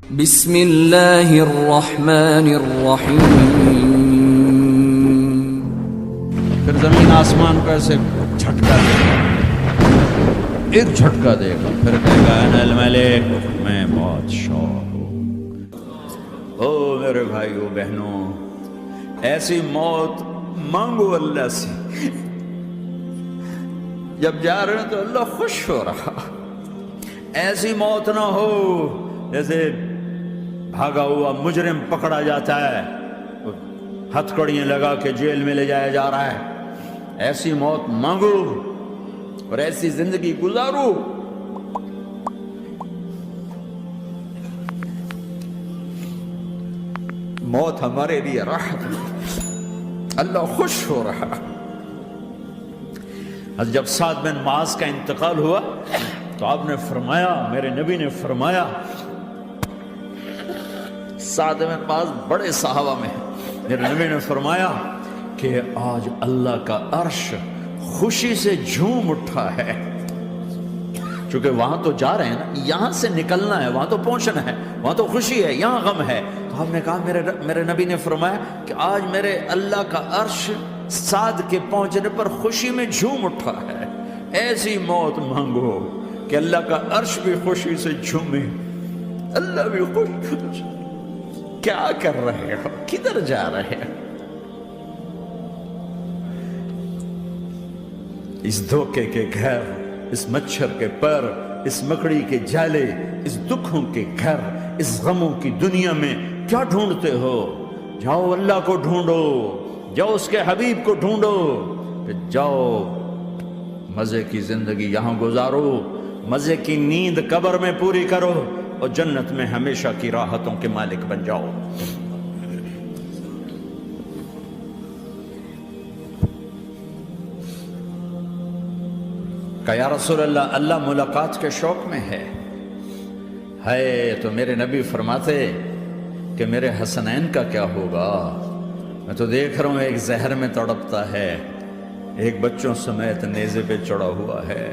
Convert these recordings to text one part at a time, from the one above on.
بسم اللہ الرحمن الرحیم. پھر زمین آسمان کو ایسے جھٹکا دے گا، ایک جھٹکا دے گا، پھر کہے گا انا الملک، میں بادشاہ ہوں. او میرے بھائیو بہنوں، ایسی موت مانگو اللہ سے. جب جا رہے ہیں تو اللہ خوش ہو رہا. ایسی موت نہ ہو جیسے بھاگا ہوا مجرم پکڑا جاتا ہے، ہتھکڑیاں لگا کے جیل میں لے جایا جا رہا ہے. ایسی موت مانگو اور ایسی زندگی گزارو. موت ہمارے لیے راحت ہے، اللہ خوش ہو رہا. جب سعد بن معاذ کا انتقال ہوا تو آپ نے فرمایا، میرے نبی نے فرمایا، سعد بن معاذ بڑے صحابہ میں ہیں، میرے نبی نے فرمایا کہ آج اللہ کا عرش خوشی سے جھوم اٹھا ہے. چونکہ وہاں تو جا رہے ہیں نا، یہاں سے نکلنا ہے، وہاں تو پہنچنا ہے، وہاں تو خوشی ہے، یہاں غم ہے. تو ہم نے کہا، میرے نبی نے فرمایا کہ آج میرے اللہ کا عرش سعد کے پہنچنے پر خوشی میں جھوم اٹھا ہے. ایسی موت مانگو کہ اللہ کا عرش بھی خوشی سے جھومے، اللہ بھی خوش. کیا کر رہے ہو؟ کدھر جا رہے ہو؟ اس دھوکے کے گھر، اس مچھر کے پر، اس مکڑی کے جالے، اس دکھوں کے گھر، اس غموں کی دنیا میں کیا ڈھونڈتے ہو؟ جاؤ اللہ کو ڈھونڈو، جاؤ اس کے حبیب کو ڈھونڈو، کہ جاؤ مزے کی زندگی یہاں گزارو، مزے کی نیند قبر میں پوری کرو، اور جنت میں ہمیشہ کی راحتوں کے مالک بن جاؤ. کہ یا رسول اللہ، اللہ ملاقات کے شوق میں ہے. تو میرے نبی فرماتے کہ میرے حسنین کا کیا ہوگا؟ میں تو دیکھ رہا ہوں ایک زہر میں تڑپتا ہے، ایک بچوں سمیت نیزے پہ چڑھا ہوا ہے.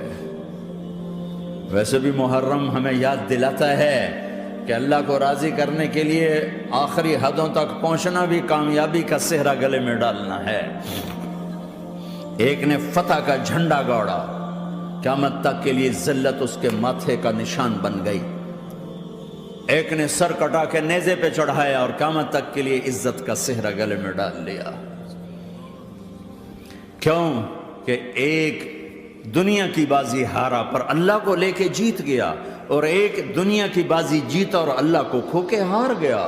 ویسے بھی محرم ہمیں یاد دلاتا ہے کہ اللہ کو راضی کرنے کے لیے آخری حدوں تک پہنچنا بھی کامیابی کا صحرا گلے میں ڈالنا ہے. ایک نے فتح کا جھنڈا گاڑا، قیامت تک کے لیے ذلت اس کے ماتھے کا نشان بن گئی. ایک نے سر کٹا کے نیزے پہ چڑھایا اور قیامت تک کے لیے عزت کا صحرا گلے میں ڈال لیا. کیوں کہ ایک دنیا کی بازی ہارا پر اللہ کو لے کے جیت گیا، اور ایک دنیا کی بازی جیتا اور اللہ کو کھو کے ہار گیا.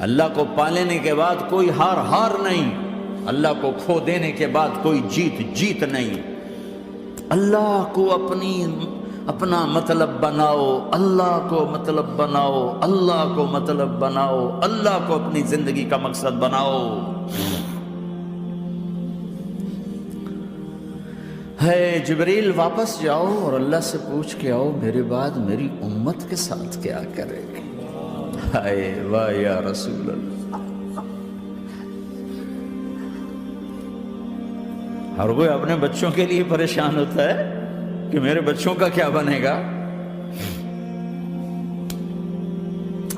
اللہ کو پالینے کے بعد کوئی ہار نہیں، اللہ کو کھو دینے کے بعد کوئی جیت نہیں. اللہ کو اپنا مطلب بناؤ، اللہ کو مطلب بناؤ، اللہ کو مطلب بناؤ، اللہ کو اپنی زندگی کا مقصد بناؤ. جبریل واپس جاؤ اور اللہ سے پوچھ کے آؤ، میرے بعد میری امت کے ساتھ کیا کرے گی؟ واہ یا رسول اللہ. ہر کوئی اپنے بچوں کے لیے پریشان ہوتا ہے کہ میرے بچوں کا کیا بنے گا.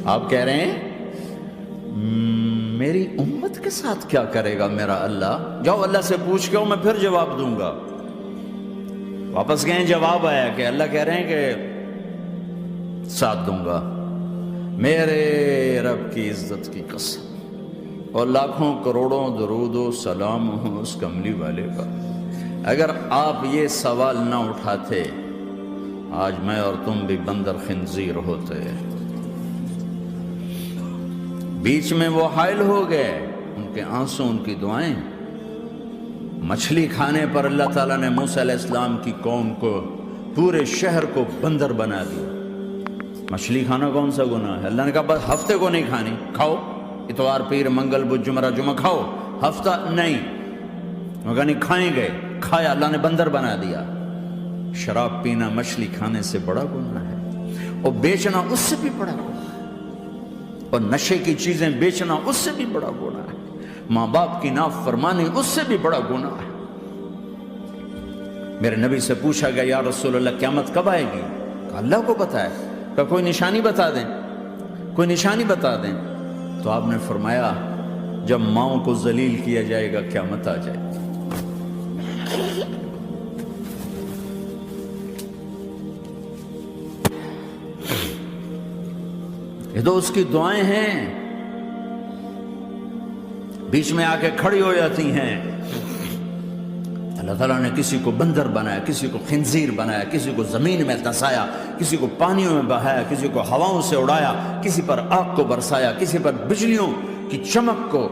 آپ کہہ رہے ہیں میری امت کے ساتھ کیا کرے گا میرا اللہ؟ جاؤ اللہ سے پوچھ کے میں پھر جواب دوں گا. واپس گئے، جواب آیا کہ اللہ کہہ رہے ہیں کہ ساتھ دوں گا. میرے رب کی عزت کی قسم، اور لاکھوں کروڑوں درود و سلام ہوں اس کملی والے کا، اگر آپ یہ سوال نہ اٹھاتے آج میں اور تم بھی بندر خنزیر ہوتے. بیچ میں وہ حائل ہو گئے، ان کے آنسو، ان کی دعائیں. مچھلی کھانے پر اللہ تعالیٰ نے موسیٰ علیہ السلام کی قوم کو، پورے شہر کو بندر بنا دیا. مچھلی کھانا کون سا گناہ ہے؟ اللہ نے کہا بس ہفتے کو نہیں کھانی، کھاؤ، اتوار پیر منگل بدھ جمعہ جمعہ کھاؤ، ہفتہ نہیں. مگر نہیں کھائیں گے، کھایا، اللہ نے بندر بنا دیا. شراب پینا مچھلی کھانے سے بڑا گناہ ہے، اور بیچنا اس سے بھی بڑا گناہ ہے، اور نشے کی چیزیں بیچنا اس سے بھی بڑا گناہ ہے، ماں باپ کی نافرمانی اس سے بھی بڑا گناہ ہے. میرے نبی سے پوچھا گیا یا رسول اللہ قیامت کب آئے گی؟ کہا اللہ کو پتہ ہے. کہ کوئی نشانی بتا دیں، کوئی نشانی بتا دیں. تو آپ نے فرمایا جب ماؤں کو ذلیل کیا جائے گا قیامت آ جائے گی. یہ تو اس کی دعائیں ہیں، بیچ میں آ کے کھڑی ہو جاتی ہیں. اللہ تعالیٰ نے کسی کو بندر بنایا، کسی کو خنزیر بنایا، کسی کو زمین میں دھسایا، کسی کو پانیوں میں بہایا، کسی کو ہواؤں سے اڑایا، کسی پر آگ کو برسایا، کسی پر بجلیوں کی چمک کو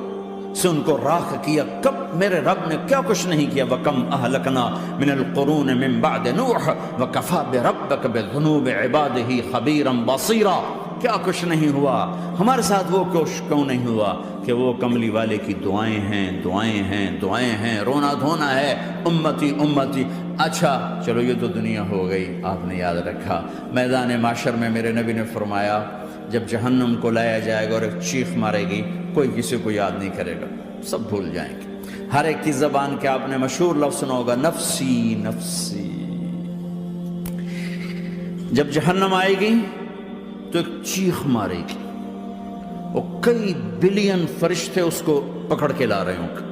سے ان کو راکھ کیا. کب میرے رب نے کیا کچھ نہیں کیا. وَكَمْ أَهْلَكْنَا مِنَ الْقُرُونِ مِنْ بَعْدِ نُوحٍ وَكَفَى بِرَبِّكَ بِذُنُوبِ عِبَادِهِ خَبِيرًا بَصِيرًا. کیا کچھ نہیں ہوا ہمارے ساتھ، وہ کچھ کیوں نہیں ہوا کہ وہ کملی والے کی دعائیں ہیں، دعائیں ہیں، دعائیں ہیں، رونا دھونا ہے، امتی امتی. اچھا چلو یہ تو دنیا ہو گئی. آپ نے یاد رکھا میدان معاشر میں میرے نبی نے فرمایا جب جہنم کو لایا جائے گا اور ایک چیخ مارے گی، کوئی کسی کو یاد نہیں کرے گا، سب بھول جائیں گے. ہر ایک کی زبان کے آپ نے مشہور لفظ سنا ہوگا، نفسی نفسی. جب جہنم آئے گی تو ایک چیخ مارے گی، اور کئی بلین فرشتے اس کو پکڑ کے لا رہے ہوں گے،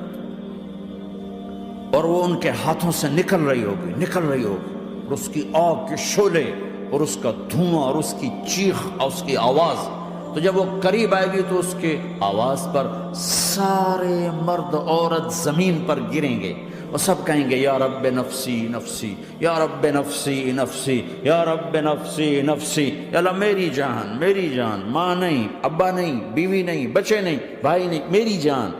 اور وہ ان کے ہاتھوں سے نکل رہی ہوگی، اور اس کی آگ کے شعلے اور اس کا دھواں اور اس کی چیخ اور اس کی آواز. تو جب وہ قریب آئے گی تو اس کے آواز پر سارے مرد عورت زمین پر گریں گے اور سب کہیں گے یا رب نفسی نفسی، یا رب نفسی نفسی، یا رب نفسی نفسی. یا اللہ میری جان، میری جان، ماں نہیں، ابا نہیں، بیوی نہیں، بچے نہیں، بھائی نہیں، میری جان.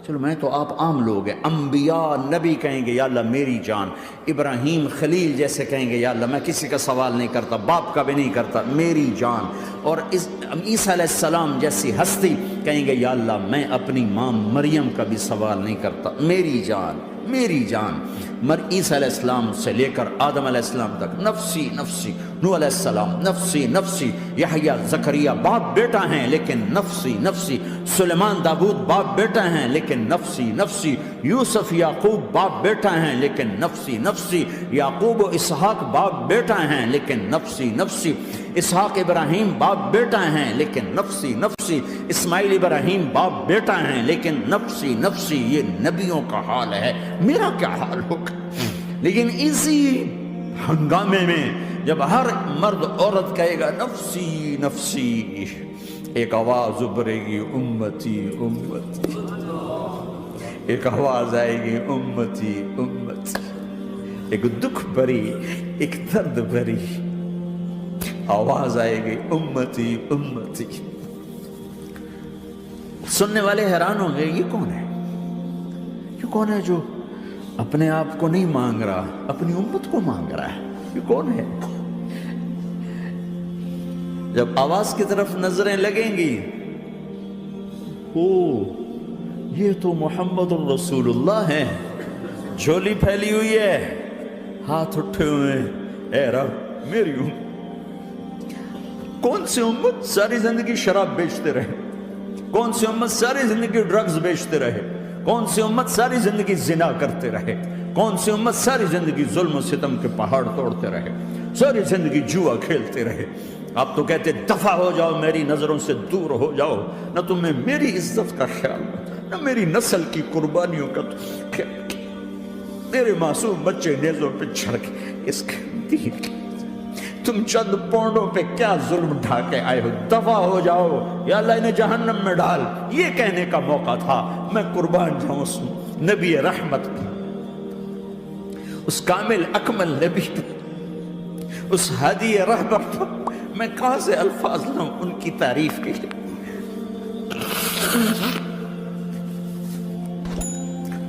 چلو میں تو آپ عام لوگ ہیں، انبیاء نبی کہیں گے یا اللہ میری جان. ابراہیم خلیل جیسے کہیں گے یا اللہ میں کسی کا سوال نہیں کرتا، باپ کا بھی نہیں کرتا، میری جان. اور عیسیٰ علیہ السلام جیسی ہستی کہیں گے یا اللہ میں اپنی ماں مریم کا بھی سوال نہیں کرتا، میری جان، میری جان. عیسیٰ علیہ السلام سے لے کر آدم علیہ السلام تک نفسی نفسی. نوح علیہ السلام نفسی نفسی. یحییٰ زکریا باپ بیٹا ہیں لیکن نفسی نفسی. سلیمان داؤد باپ بیٹا ہیں لیکن نفسی نفسی. یوسف یعقوب باپ بیٹا ہیں لیکن نفسی نفسی. یعقوب و اسحاق باپ بیٹا ہیں لیکن نفسی نفسی. اسحاق ابراہیم باپ بیٹا ہیں لیکن نفسی نفسی. اسماعیل ابراہیم باپ بیٹا ہیں لیکن نفسی نفسی. یہ نبیوں کا حال ہے، میرا کیا حال ہوگا؟ لیکن اسی ہنگامے میں جب ہر مرد عورت کہے گا نفسی نفسی، ایک آواز ابھرے گی امتی امتی. ایک آواز آئے گی امتی امتی. ایک دکھ بھری، ایک درد بھری آواز آئے گی امتی امتی. سننے والے حیران ہوں گے یہ کون ہے، یہ کون ہے جو اپنے آپ کو نہیں مانگ رہا، اپنی امت کو مانگ رہا ہے، یہ کون ہے؟ جب آواز کی طرف نظریں لگیں گی، او یہ تو محمد الرسول اللہ ہے. جھولی پھیلی ہوئی ہے، ہاتھ اٹھے ہوئے ہیں، اے رب میری امت. کون سی امت ساری زندگی شراب بیچتے رہے؟ کون سی امت ساری زندگی ڈرگز بیچتے رہے؟ کون سی امت ساری زندگی زنا کرتے رہے؟ کون سی امت ساری زندگی ظلم و ستم کے پہاڑ توڑتے رہے؟ ساری زندگی جوا کھیلتے رہے؟ آپ تو کہتے دفع ہو جاؤ، میری نظروں سے دور ہو جاؤ. نہ تمہیں میری عزت کا خیال، نہ میری نسل کی قربانیوں کا خیال. میرے معصوم بچے نیزوں پہ چڑھ کے اس کے دین کے تم چند پونڈوں پہ کیا ظلم ڈھا کے آئے ہو؟ دفع ہو جاؤ، یا اللہ انہیں جہنم میں ڈال. یہ کہنے کا موقع تھا. میں قربان جاؤں اس نبی رحمت پہ، اس کامل اکمل نبی پہ، اس ہادی رہبر پہ. میں کہاں سے الفاظ لوں ان کی تعریف کے لیے؟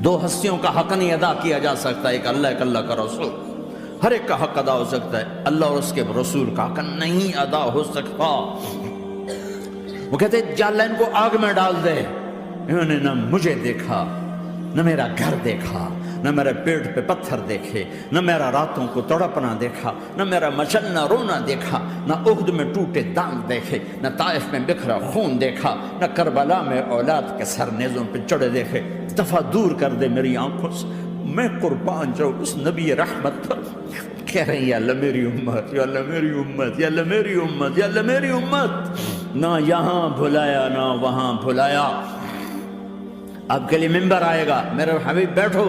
دو ہستیوں کا حق نہیں ادا کیا جا سکتا، ایک اللہ، ایک اللہ کا رسول. ہر ایک کا حق ادا ہو سکتا ہے، اللہ اور اس کے رسول کا حق نہیں ادا ہو سکتا. وہ کہتے ہیں یا اللہ ان کو آگ میں ڈال دے. انہوں نے نہ مجھے دیکھا، نہ میرا گھر دیکھا، نہ میرے پیٹ پہ پتھر دیکھے، نہ میرا راتوں کو تڑپنا دیکھا، نہ میرا مچلنا رونا دیکھا، نہ احد میں ٹوٹے دانت دیکھے، نہ طائف میں بکھرا خون دیکھا، نہ کربلا میں اولاد کے سر نیزوں پہ چڑھے دیکھے. دفع دور کر دے میری آنکھوں سے. میں قربان جاؤں اس نبی رحمت پر کہ کہہ رہے ہیں یا اللہ میری امت، یا اللہ میری امت، یا اللہ میری امت، یا اللہ میری امت، نہ یہاں بھلایا نہ وہاں بھلایا۔ آپ کے لیے ممبر آئے گا، میرے حبیب بیٹھو،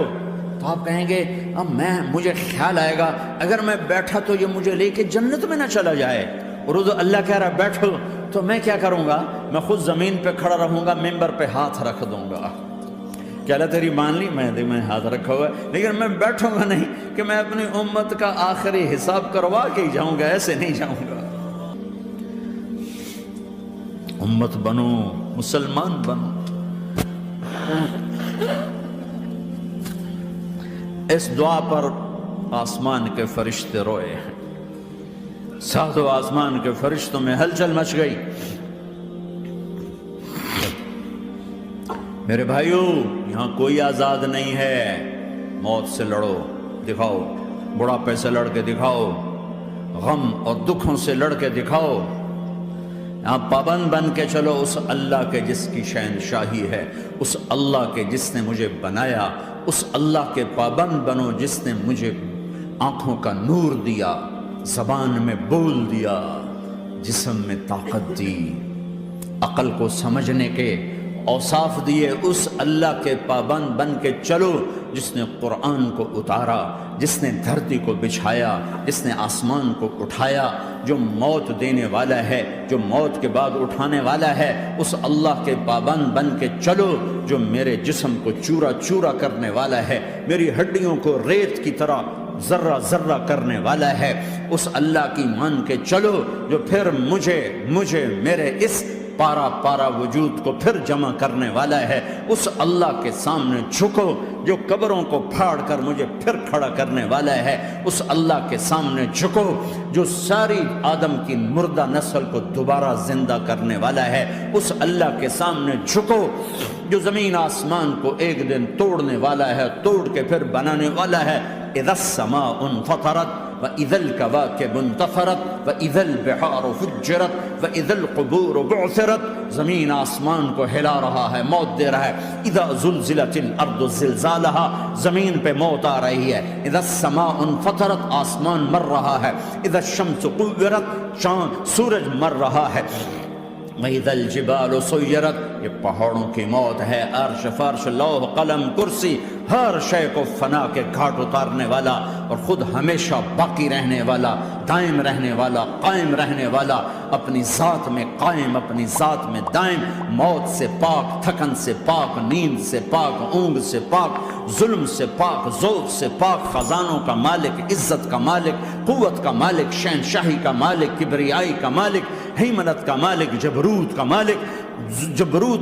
تو آپ کہیں گے اب مجھے خیال آئے گا اگر میں بیٹھا تو یہ مجھے لے کے جنت میں نہ چلا جائے، اور اللہ کہہ رہا بیٹھو، تو میں کیا کروں گا؟ میں خود زمین پہ کھڑا رہوں گا، ممبر پہ ہاتھ رکھ دوں گا کہ اللہ تیری مان لی، میں ہاتھ رکھا ہوا ہے، لیکن میں بیٹھوں گا نہیں کہ میں اپنی امت کا آخری حساب کروا کے ہی جاؤں گا، ایسے نہیں جاؤں گا۔ امت بنو، مسلمان بنو۔ اس دعا پر آسمان کے فرشتے روئے ہیں، ساتوں آسمان کے فرشتوں میں ہلچل مچ گئی۔ میرے بھائیو، یہاں کوئی آزاد نہیں ہے، موت سے لڑو، دکھاؤ، بڑھاپے سے لڑ کے دکھاؤ، غم اور دکھوں سے لڑ کے دکھاؤ، یہاں پابند بن کے چلو اس اللہ کے جس کی شہنشاہی ہے، اس اللہ کے جس نے مجھے بنایا، اس اللہ کے پابند بنو جس نے مجھے آنکھوں کا نور دیا، زبان میں بول دیا، جسم میں طاقت دی، عقل کو سمجھنے کے اوصاف دیے، اس اللہ کے پابند بن کے چلو جس نے قرآن کو اتارا، جس نے دھرتی کو بچھایا، جس نے آسمان کو اٹھایا، جو موت دینے والا ہے، جو موت کے بعد اٹھانے والا ہے، اس اللہ کے پابند بن کے چلو جو میرے جسم کو چورا چورا کرنے والا ہے، میری ہڈیوں کو ریت کی طرح ذرہ ذرہ کرنے والا ہے، اس اللہ کی مان کے چلو جو پھر مجھے میرے اس پارا پارا وجود کو پھر جمع کرنے والا ہے، اس اللہ کے سامنے جھکو جو قبروں کو پھاڑ کر مجھے پھر کھڑا کرنے والا ہے، اس اللہ کے سامنے جھکو جو ساری آدم کی مردہ نسل کو دوبارہ زندہ کرنے والا ہے، اس اللہ کے سامنے جھکو جو زمین آسمان کو ایک دن توڑنے والا ہے، توڑ کے پھر بنانے والا ہے۔ اذا السماء انفطرت وَإِذَا الْكَوَاكِبُ انتَثَرَتْ وَإِذَا الْبِحَارُ فُجِّرَتْ وَإِذَا الْقُبُورُ بُعْثِرَتْ، زمین آسمان کو ہلا رہا ہے، موت دے رہا ہے۔ اِذَا زُلْزِلَتِ الْأَرْضُ زِلْزَالَهَا، زمین پہ موت آ رہی ہے۔ اِذَا السَّمَاءُ انفطرت، آسمان مر رہا ہے۔ اِذَا الشَّمْسُ كُوِّرَتْ، سورج مر رہا ہے۔ وَإِذَا الْجِبَالُ سُيِّرَتْ، یہ پہاڑوں کی موت ہے۔ عرش فرش لوح قلم کرسی، ہر شے کو فنا کے گھاٹ اتارنے والا اور خود ہمیشہ باقی رہنے والا، دائم رہنے والا، قائم رہنے والا، اپنی ذات میں قائم، اپنی ذات میں دائم، موت سے پاک، تھکن سے پاک، نیند سے پاک، اونگ سے پاک، ظلم سے پاک، ذوق سے پاک، خزانوں کا مالک، عزت کا مالک، قوت کا مالک، شہنشاہی کا مالک، کبریائی کا مالک، ہیمنت کا مالک، جبروت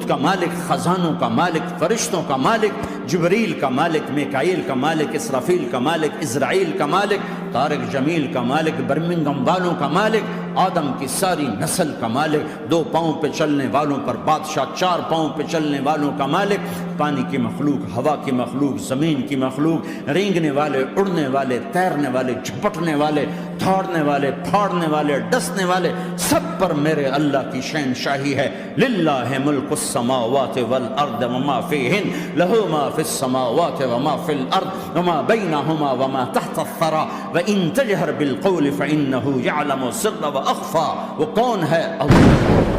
کا مالک، خزانوں کا مالک، فرشتوں کا مالک، جبریل کا مالک، میکائیل کا مالک، اسرافیل کا مالک، اسرائیل کا مالک، طارق جمیل کا مالک، برمنگم والوں کا مالک، آدم کی ساری نسل کا مالک، 2 پاؤں پہ چلنے والوں پر بادشاہ، 4 پاؤں پہ چلنے والوں کا مالک، پانی کی مخلوق، ہوا کی مخلوق، زمین کی مخلوق، رینگنے والے، اڑنے والے، تیرنے والے، جھپٹنے والے، دھاڑنے والے، پھاڑنے والے، ڈسنے والے، سب پر میرے اللہ کی شہنشاہی ہے۔ للہ ملک السماوات والارض وما فیہن، لہ ما فی السماوات وما فی الارض وما بینہما وما تحت الثری وان تجہر بالقول فانہ یعلم السر واخفی۔ وہ کون ہے؟ اللہ۔